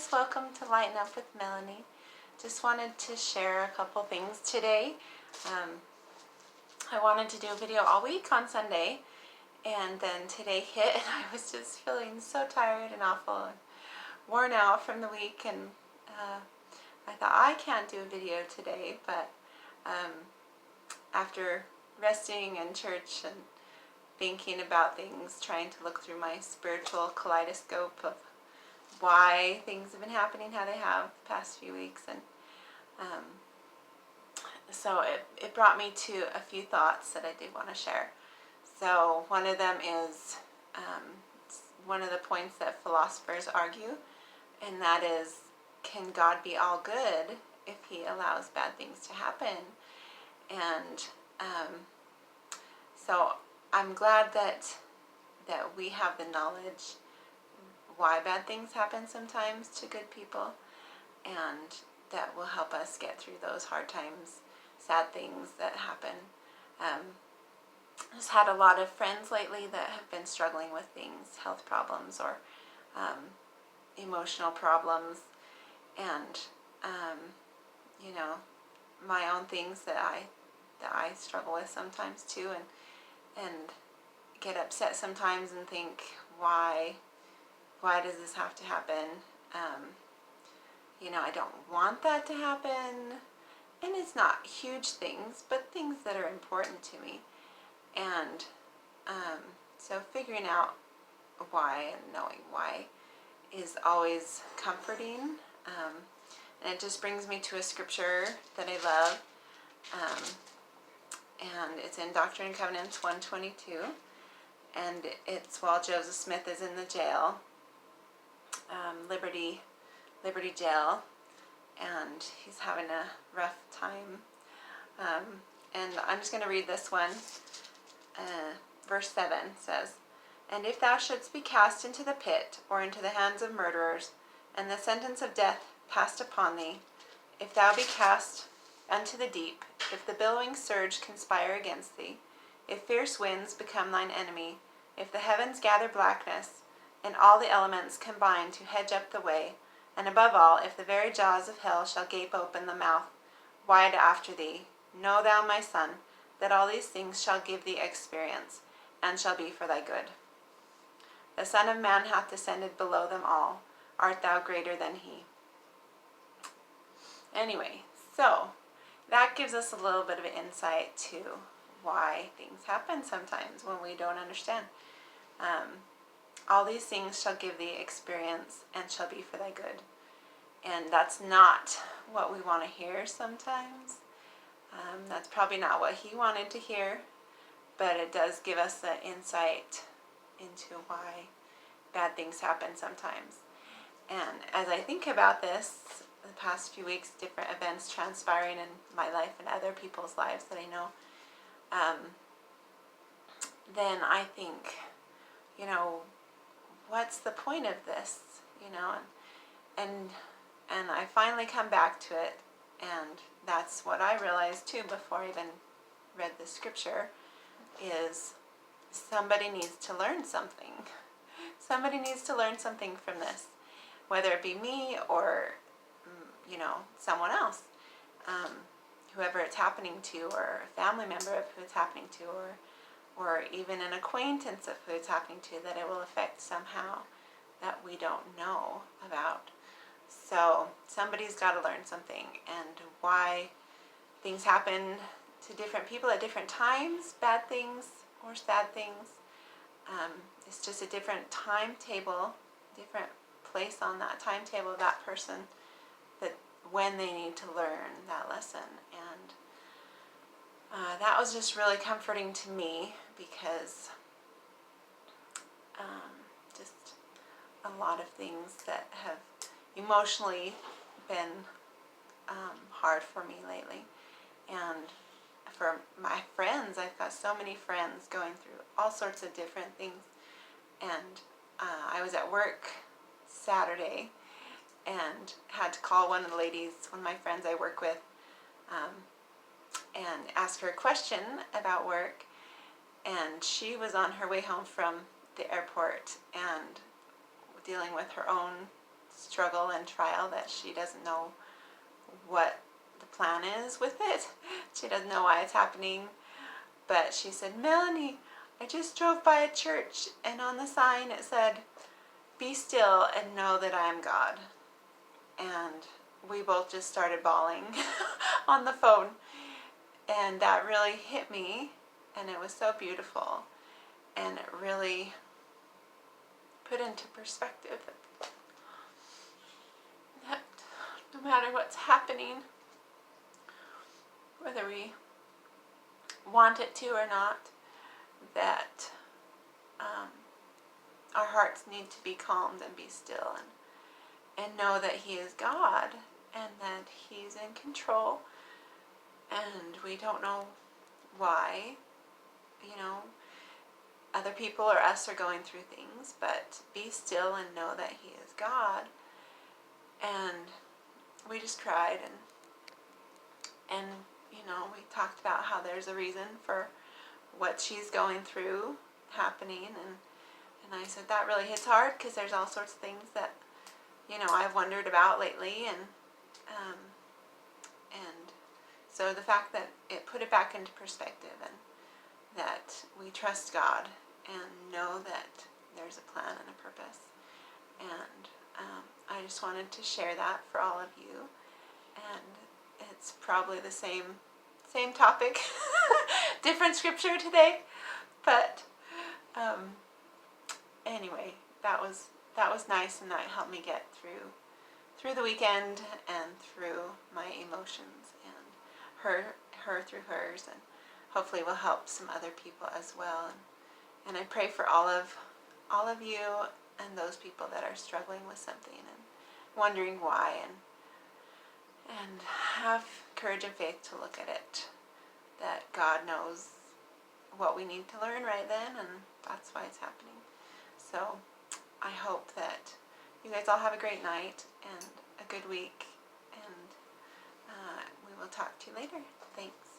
guys, welcome to Lighten Up with Melanie. Just wanted to share a couple things today. I wanted to do a video all week on Sunday, and then today hit and I was just feeling so tired and awful and worn out from the week, and I thought I can't do a video today, but after resting in church and thinking about things, trying to look through my spiritual kaleidoscope of why things have been happening how they have the past few weeks, and so it brought me to a few thoughts that I did want to share. So one of them is one of the points that philosophers argue, and that is, can God be all good if he allows bad things to happen? And so I'm glad that we have the knowledge why bad things happen sometimes to good people, and that will help us get through those hard times, sad things that happen. Just had a lot of friends lately that have been struggling with things, health problems or emotional problems, and you know, my own things that I struggle with sometimes too, and get upset sometimes and think, why does this have to happen? I don't want that to happen, and it's not huge things, but things that are important to me. And so figuring out why and knowing why is always comforting. And it just brings me to a scripture that I love, and it's in Doctrine and Covenants 1:22, and it's while Joseph Smith is in the jail, Liberty Jail, and he's having a rough time. And I'm just going to read this one. Verse 7 says, "And if thou shouldst be cast into the pit, or into the hands of murderers, and the sentence of death passed upon thee, if thou be cast unto the deep, if the billowing surge conspire against thee, if fierce winds become thine enemy, if the heavens gather blackness, and all the elements combine to hedge up the way, and above all, if the very jaws of hell shall gape open the mouth wide after thee, know thou, my son, that all these things shall give thee experience, and shall be for thy good. The Son of Man hath descended below them all. Art thou greater than he?" Anyway, so that gives us a little bit of an insight to why things happen sometimes when we don't understand. All these things shall give thee experience and shall be for thy good. And that's not what we want to hear sometimes. That's probably not what he wanted to hear, but it does give us the insight into why bad things happen sometimes. And as I think about this, the past few weeks, different events transpiring in my life and other people's lives that I know, then I think, what's the point of this? And I finally come back to it, and that's what I realized too before I even read the scripture, is somebody needs to learn something. Somebody needs to learn something from this, whether it be me or someone else, whoever it's happening to, or a family member of who it's happening to, or even an acquaintance of who it's happening to, that it will affect somehow that we don't know about. So somebody's got to learn something, and why things happen to different people at different times, bad things or sad things. It's just a different timetable, different place on that timetable of that person, that when they need to learn that lesson. And that was just really comforting to me, because just a lot of things that have emotionally been hard for me lately. And for my friends, I've got so many friends going through all sorts of different things. And I was at work Saturday and had to call one of the ladies, one of my friends I work with, and ask her a question about work. And she was on her way home from the airport and dealing with her own struggle and trial that she doesn't know what the plan is with it. She doesn't know why it's happening. But she said, Melanie, I just drove by a church and on the sign it said, be still and know that I am God. And we both just started bawling on the phone. And that really hit me, and it was so beautiful. And it really put into perspective that no matter what's happening, whether we want it to or not, that our hearts need to be calmed and be still and know that He is God and that He's in control, and we don't know why, other people or us are going through things, but be still and know that He is God. And we just cried and we talked about how there's a reason for what she's going through happening, and I said that really hits hard because there's all sorts of things that I've wondered about lately, and so the fact that it put it back into perspective, and that we trust God and know that there's a plan and a purpose, and I just wanted to share that for all of you. And it's probably the same topic, different scripture today, but anyway, that was nice, and that helped me get through the weekend and through my emotions, and her through hers, and hopefully will help some other people as well. And I pray for all of you and those people that are struggling with something and wondering why, and have courage and faith to look at it, that God knows what we need to learn right then, and that's why it's happening. So I hope that you guys all have a great night and a good week, and we will talk to you later. Thanks.